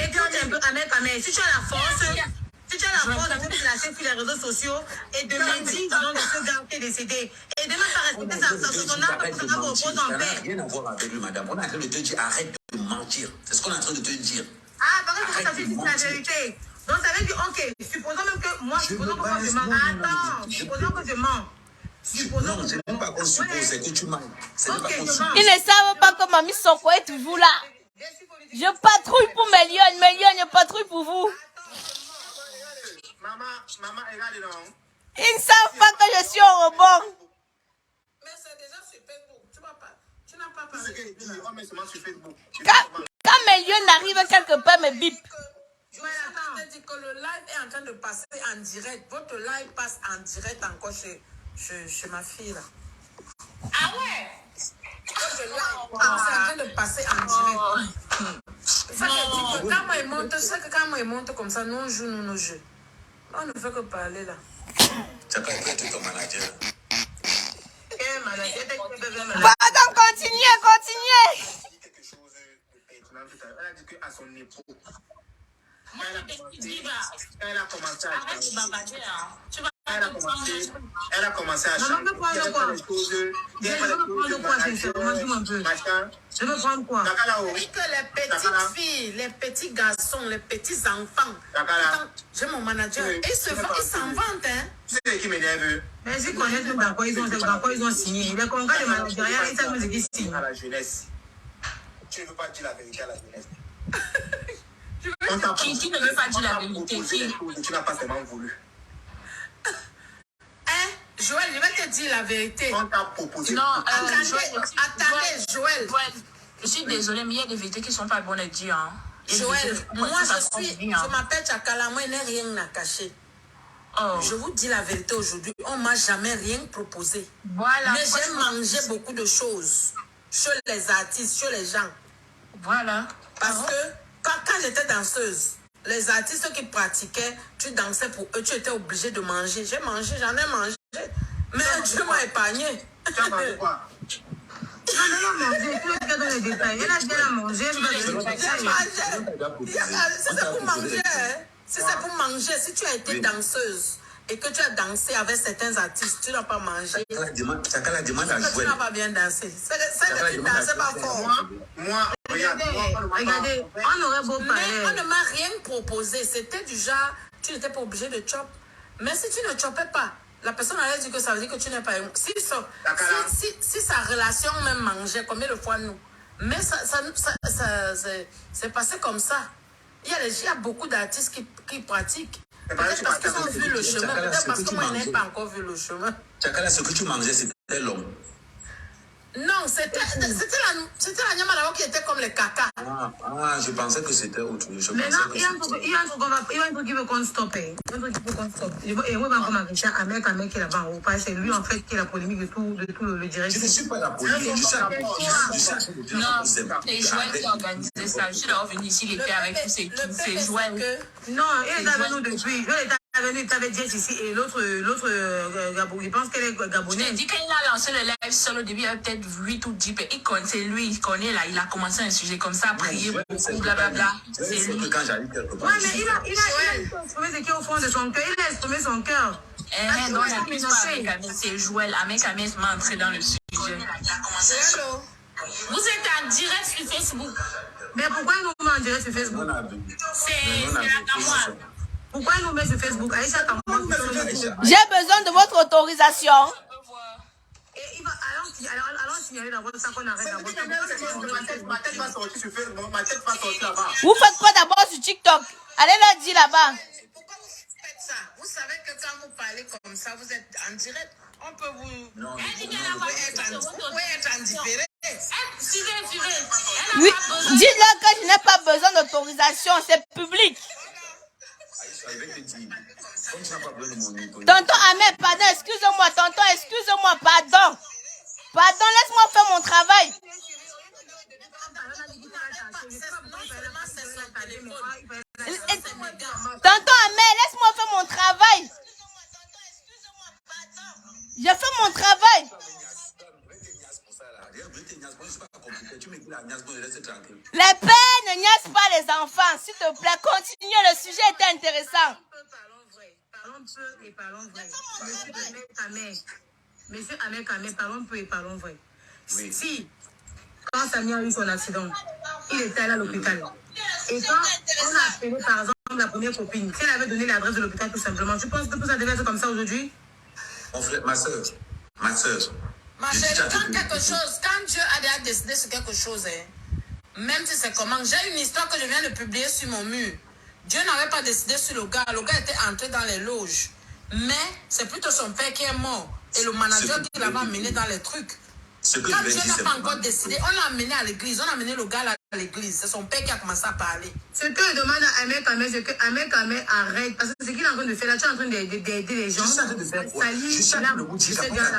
Écoute un peu, Ahmed, si tu as la force, de te placer sur les réseaux sociaux et de me dire de ce gars qui est décédé et de même pas respecter son âme pour qu'on repose en paix. Rien à voir avec lui, madame. On est en train de te dire arrête de mentir. C'est ce qu'on est en train de te dire. Ah, par contre, ça c'est la vérité. Donc ça veut dire, ok, supposons même que moi, supposons que moi je mens. Attends, supposons que je mens. Non, je n'aime pas qu'on suppose, c'est que tu mens. Ok, je mens. Ils ne savent pas que Mamie Soko est toujours là. Je patrouille pour mes lions, je patrouille pour vous. Maman, regarde non. Ils ne savent pas que je suis au rebond. Mais c'est déjà sur Facebook. Tu n'as pas parlé. C'est ce qu'il dit, on met seulement sur Facebook. Quand mes lions arrivent quelque part, mes bip. Je te dis que le live est en train de passer en direct. Votre live passe en direct encore chez ma fille là. Ah ouais? Votre live c'est en train de passer en direct. Ça veut dire que quand moi il monte comme ça, nous on joue nos jeux. On ne fait que parler là. Tu n'as pas été ton manager. Pardon, continuez. Quelque chose de pertinent tout à l'heure. Elle a dit qu'à son époque, elle a commencé à Arrête de babader, hein. Tu vas elle a commencé à changer. Je veux prendre quoi? Oui, que les petites filles, les petits garçons, les petits enfants. J'ai mon manager. Ils s'en vantent, hein. C'est qui m'énerve. Mais je connais tout dans quoi ils ont signé. Les congrès de managériat, ils savent ce qu'ils signent. À la jeunesse. Tu ne veux pas dire la vérité à la jeunesse. Qui ne veut pas dire la vérité? Tu n'as pas seulement voulu. Hein? Joël, je vais te dire la vérité. On t'a proposé. Non, Attendez, Joël. Je suis désolée, mais il y a des vérités qui ne sont pas bonnes à dire. Hein. Joël, moi je m'appelle Tchakala, moi je n'ai rien à cacher. Oh. Je vous dis la vérité aujourd'hui, on ne m'a jamais rien proposé. Voilà. Mais j'ai mangé beaucoup de choses chez les artistes, chez les gens. Voilà. Parce que quand j'étais danseuse, les artistes qui pratiquaient, tu dansais pour eux, tu étais obligé de manger. J'ai mangé, j'en ai mangé. Mais Dieu m'a épargné. Tu as mangé quoi? Non, manger, tu veux donner les détails. Elle a déjà mangé, Si c'est pour manger, si c'est pour manger, si tu as été danseuse et que tu as dansé avec certains artistes, tu n'as pas mangé. Chakala demande à Tu jouer. n'as pas bien dansé. C'est que tu ne dansais pas fort. Moi, regardez, on aurait beau Mais parler. on ne m'a rien proposé. C'était du genre, tu n'étais pas obligé de chop. Mais si tu ne chopais pas, la personne allait dire que ça veut dire que tu n'es pas... Si sa relation même mangeait, combien de fois nous? Mais c'est passé comme ça. Il y a beaucoup d'artistes qui pratiquent. Peut-être parce qu'ils ont vu le chemin. Peut-être parce que moi, je n'ai pas encore vu le chemin. Chakala, ce que tu mangeais, c'était long. Non, c'était la nyama qui était comme les caca. Je pensais que c'était autre chose. Maintenant, il y a un truc qui veut qu'on stoppe. Un truc qui veut qu'on stoppe. Et moi, comme un mec qui est là-bas en haut, c'est lui en fait qui est la polémique de tout le direct. Je ne suis pas la polémique. Non, c'est Joël qui a organisé ça. Je suis d'abord venu ici, il était avec tous ses trucs. C'est Joël. Non, il est avec nous depuis. Il avait Jess ici et l'autre Gabon. Il pense qu'elle est Je gabonaise. t'ai dit, quand il a lancé le live seul au début, il y avait peut-être 8 ou 10 personnes. C'est lui, il connaît là. Il a commencé un sujet comme ça, prier beaucoup, blablabla. C'est lui. Quand j'arrive quelque part. Ouais, mais il a exprimé ce qui est au fond de son cœur. Il a exprimé son cœur. Non, il n'abuse pas avec Amé. C'est Joël. Avec Amé, il m'a entré dans le sujet. Hello. Vous êtes en direct sur Facebook. Mais pourquoi il nous met en direct sur Facebook? C'est la Camoise. Pourquoi il nous met sur Facebook? Aïcha, J'ai besoin de votre autorisation. et il va allons signaler d'abord ça qu'on arrête d'abord. Ma tête va sortir sur Facebook, ma tête va sortir là-bas. Vous faites quoi d'abord sur TikTok? Allez leur dire là-bas. Pourquoi vous faites ça? Vous savez que quand vous parlez comme ça, vous êtes en direct. On peut vous... Vous pouvez être en différé. Oui, dites-leur que je n'ai pas besoin d'autorisation, c'est public. Tonton Ahmed, pardon, excusez-moi, tonton, excusez-moi, pardon. Pardon, laisse-moi faire mon travail. Tonton Ahmed, laisse-moi faire mon travail. Je fais mon travail. Les pères ne niaisent pas les enfants. S'il te plaît, continue. Le sujet était intéressant. Parlons peu et parlons vrai. Monsieur Ahmed Kamé, parlons peu et parlons vrai. Si, quand Samia a eu son accident, il était allé à l'hôpital. Et quand on a appelé, par exemple, la première copine, si elle avait donné l'adresse de l'hôpital tout simplement, tu penses que tout ça devait être comme ça aujourd'hui? Mon frère, ma soeur. Ma chérie, quand Dieu a déjà décidé sur quelque chose, même si c'est comment, j'ai une histoire que je viens de publier sur mon mur. Dieu n'avait pas décidé sur le gars était entré dans les loges. Mais c'est plutôt son père qui est mort. Et le manager qui l'avait amené dans les trucs. Quand Dieu n'a pas encore décidé, on l'a amené à l'église, on a amené le gars à l'église. C'est son père qui a commencé à parler. Ce que je demande à Ahmed Kamel, c'est que Ahmed Kamel arrête. Parce que ce qu'il est en train de faire là, tu es en train d'aider les gens. Je suis en train de faire quoi? Je suis en train de vous dire regarde,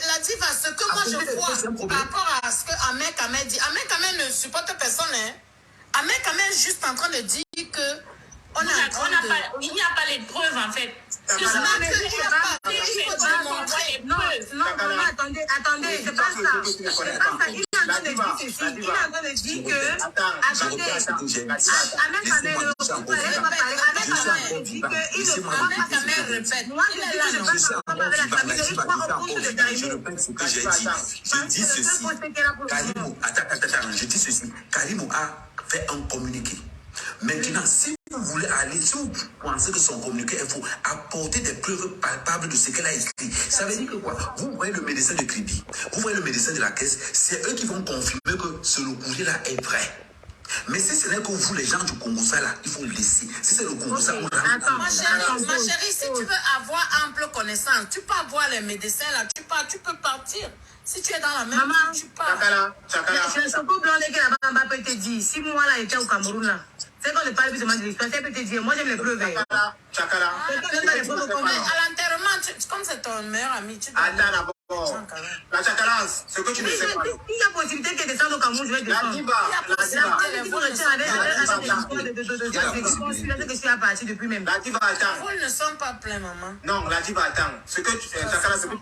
la diva, ce que moi je vois par rapport à ce que Ahmed Kamel dit, Ahmed Kamel ne supporte personne. Ahmed Kamel est juste en train de dire que il n'y a pas les preuves en fait. Non, attendez, c'est pas ça. Il est en train de dire ceci. Il est en train de dire que. Attendez, Ahmed Kamel dit qu'il ne prend pas sa mère répète. Moi, je dis que je ne sais pas avec la famille. Il croit au compte de Karimou. Je répète ce que j'ai dit. Je dis ceci. Karimou, attends, je dis ceci. Karimou a fait un communiqué. Maintenant, si vous voulez aller, si vous pensez que son communiqué est faux, apportez des preuves palpables de ce qu'elle a écrit. Ça veut dire que quoi? Vous voyez le médecin de crédit, vous voyez le médecin de la caisse, c'est eux qui vont confirmer que ce courrier-là est vrai. Mais si ce n'est que vous, les gens du Congo, ça là, il faut le laisser. Si c'est le Congo, ça, on attends, ma chérie, si tu veux avoir ample connaissance, tu peux avoir les médecins là, tu peux partir. Si tu es dans la même maman, tu pars. Le choco blanc que la bamba peut te dire, si moi là j'étais au Cameroun là, c'est qu'on ne parle plus de l'histoire, elle peut te dire, moi j'aime les preuves. À l'enterrement, comme c'est ton meilleur ami, tu dois... Attends d'abord. La chakalance, ce que tu ne sais pas. Il y a possibilité qu'elle descende au Cameroun, je vais descendre. La diva. La diva, attends. Vous ne sont pas pleins, maman. Non, la diva, attends. Ce que tu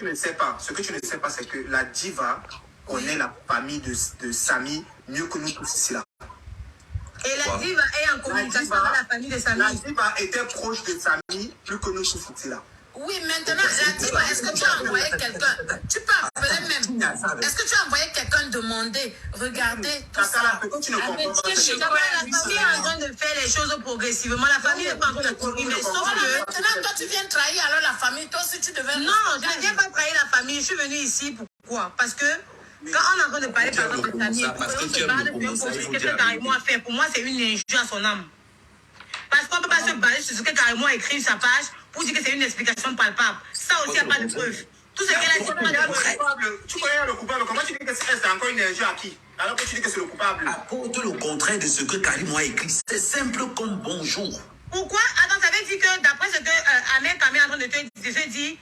ne sais pas, c'est que la diva connaît la famille de Samy mieux que nous tous ici là. Et la diva est en communication avec la famille de Samy. La diva était proche de Samy plus que nous tous ici là. Oui, maintenant, la diva, est-ce que tu as envoyé quelqu'un? Tu peux appeler même. Est-ce que tu as envoyé quelqu'un demander, regarder tout ça? Pourquoi tu ne comprends pas? La famille est en train de faire les choses progressivement. La famille n'est pas en train de courir, mais sauf que... Maintenant, toi, tu viens trahir alors la famille. Toi aussi, tu devais... Non, je ne viens pas trahir la famille. Je suis venue ici, pourquoi? Parce que quand on est en train de parler, par exemple, de famille, parce que tu parle de ce que Karimou a fait. Pour moi, c'est une injure à son âme. Parce qu'on ne peut pas se baser sur ce que Karimou a écrit sur sa page pour dire que c'est une explication palpable. Ça aussi, il n'y a pas de preuve. Tout ce qu'elle a dit, il n'y a pas de preuve. Tu connais le coupable. Comment tu dis que c'est encore une injure à qui? Alors que tu dis que c'est le coupable. Apporte le contraire de ce que Karimou a écrit. C'est simple comme bonjour. Pourquoi? Attends, ça veut dire que d'après ce que Ahmed Kamel est en train de te dire,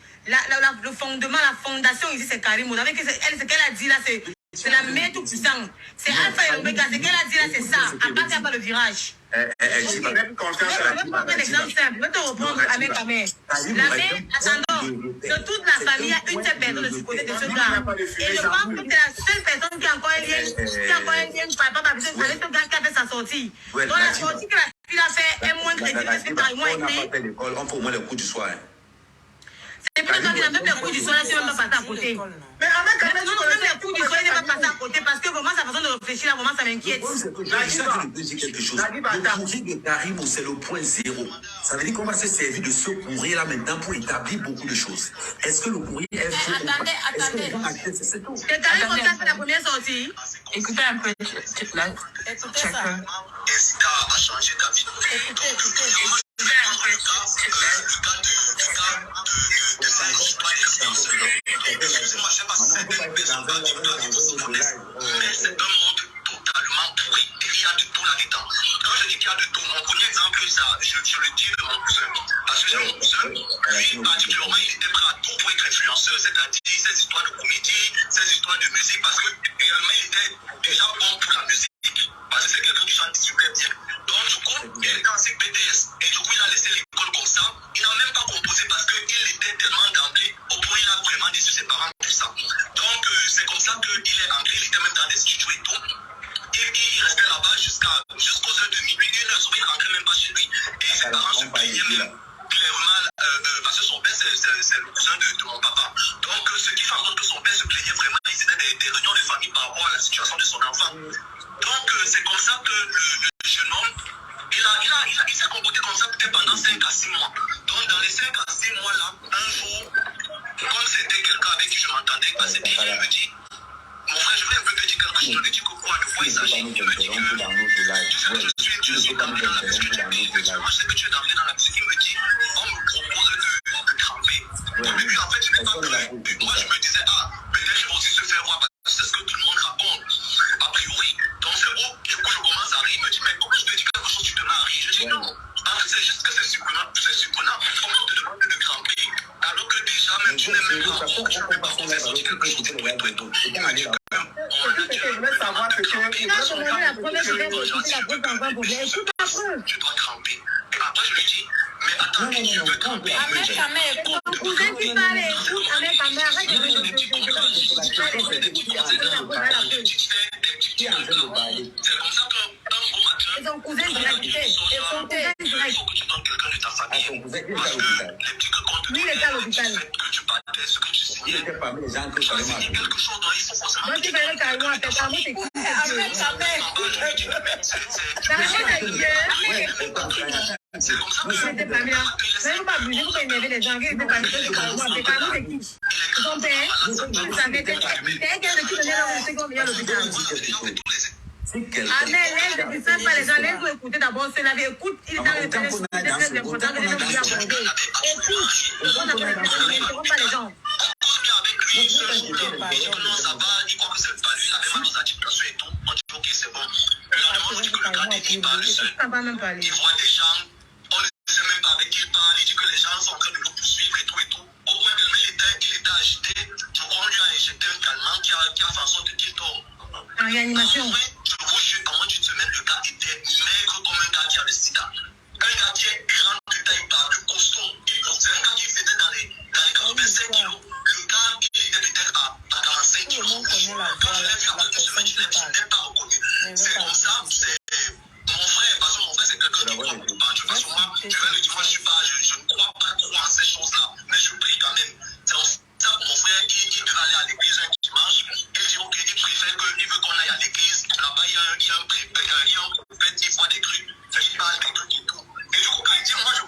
le fondement, la fondation ici, c'est Karimou. Vous savez que ce qu'elle a dit là, c'est la mère tout puissante. C'est Alpha et Omega. Ce qu'elle a dit là, c'est ça. À part qu'il n'y a pas le virage. Je vais prendre un exemple simple. Je vais te reprendre Ahmed Kamel. La mère, attendons, de toute la famille, il y a une seule personne de ce côté de ce gars. Et je pense que c'est la seule personne qui a encore un lien, par rapport à ce gars qui a fait sa sortie. Donc la sortie que la fille a fait est moins crédible parce que Karimou a été. On fait au moins le coup du soir. C'est pour ça qu'il a même les coups du soir, il ne même pas passer à côté. Mais Ahmed Kamel, non, même les coups du soir, il n'est pas passé à côté parce que vraiment sa façon de réfléchir, là, vraiment, ça m'inquiète. Je dis quelque chose. Le courrier de Karimou, c'est le point zéro. Ça veut dire qu'on va se servir de ce courrier-là maintenant pour établir beaucoup de choses. Est-ce que le courrier est faux? Attendez. C'est tout. C'est Karimou qui a fait la première sortie. Écoutez un peu. Écoutez ça. Est-ce que a changé ta vie? Écoutez. C'est un monde totalement pourri. Il y a de tout là-dedans. Quand je dis qu'il y a de tout, mon premier exemple, je le dis de mon cousin. Parce que mon cousin, lui, particulièrement, il était prêt à tout pour être influenceur. C'est-à-dire ces histoires de comédie, ces histoires de musique, parce que réellement, il était déjà bon pour la musique. Parce que c'est quelqu'un qui chante super bien. Donc, du coup, il était en BDS. Et du coup, il a laissé l'école comme ça. Il n'a même pas composé parce qu'il était tellement d'emblée au point où il a vraiment déçu ses parents pour ça. Donc, c'est comme ça qu'il est entré. Il était même dans des studios et tout. Il restait là-bas jusqu'aux heures de minuit. Une heure, il ne rentrait même pas chez lui. Et ses parents se plaignaient même clairement parce que son père, c'est le cousin de mon papa. Donc, ce qui fait en sorte que son père se plaignait vraiment, c'était des réunions de famille par rapport à la situation de son enfant. c'est comme ça que le jeune homme, il s'est comporté comme ça peut-être pendant 5 à 6 mois. Donc dans les 5 à 6 mois là, un jour, comme c'était quelqu'un avec qui je m'entendais assez bien, il me dit, mon frère, je vais un peu te dire quelque chose. Je lui dis que quoi, de quoi il s'agit. Il me dit que je suis dans la musique. Moi, je sais que tu es dans la musique. Il me dit, on me propose de tremper. Au début, en fait, je n'ai pas cru. Moi, je me disais, peut-être je vais aussi se faire voir parce que c'est ce que tout le monde raconte, a priori. Donc, c'est beau. Du coup, je commence à rire. Il me dit, mais pourquoi je te dis quelque chose, tu te mets à rire? Je dis, non. C'est juste que c'est surprenant. Comment on te demande de grimper alors que déjà, même tu n'es même pas en tu ne peux pas faire sortir quelque chose de tout et tout. Il me dit que je veux savoir ce que tu dois grimper. Et après, je lui dis, mais attends, tu veux grimper? Ton cousin qui parle, écoute, avec ta mère, arrête c'est comme ça qu'un beau matin, et ton cousin direct, et ton cousin direct. il faut que tu donnes quelqu'un de ta famille. Parce que les petits que comptent, Lui, il est à l'hôpital. que tu partais, ce que tu signais, tu as signé quelque chose, donc il faut forcément. Moi, tu verrais carrément à ta mère, c'est qui? Avec ta mère. Carrément, ta gueule. C'est comme ça que C'était pas bien. Mais il ne faut pas abuser, il faut pas énerver les gens. Il était pas bien, c'est carrément. C'est carrément, c'est qui? Ton père, tu savais que c'est quelqu'un de qui donnait la recette qu'on vient à l'hôpital. Ah, mais laisse, ne distraire pas les gens. Laisse-nous écouter d'abord. C'est la vie. Écoute, il est dans le téléphone. C'est très important que les gens puissent aborder. Écoute, on n'a pas les gens, ne interromps pas les gens. il dit que non, ça va, il croit que c'est pas lui, il avait mal aux articulations et tout. On dit ok, c'est bon. Le lendemain, on dit que le gars, il parle seul. Il voit des gens, on ne sait même pas avec qui il parle, il dit que les gens sont en train de le poursuivre et tout et tout. Au point que il était agité, je crois qu'on lui a injecté un calmant qui a fait en sorte qu'il tombe. En réanimation. Je vous jure, en moins d'une semaine, le gars était maigre comme un gars qui a le sida. Un gars qui est grand de taille par le costaud. C'est un gars qui faisait dans les 85 kilos. Le gars, il était peut-être à 45 kilos. Quand je l'ai vu après 2 semaines, je ne l'ai pas reconnu. C'est comme ça, c'est mon frère, parce que mon frère, c'est quelqu'un qui croit beaucoup. De toute façon, moi, je vais le dire, moi, je ne crois pas trop en ces choses-là, mais je prie quand même. C'est comme ça que mon frère, il devait aller à l'église un dimanche. Il dit, ok, il préfère qu'il veut qu'on aille à l'église. Là-bas, il y a un prophète, il voit des trucs. Il parle des trucs et tout. Et du coup, quand il dit, moi, je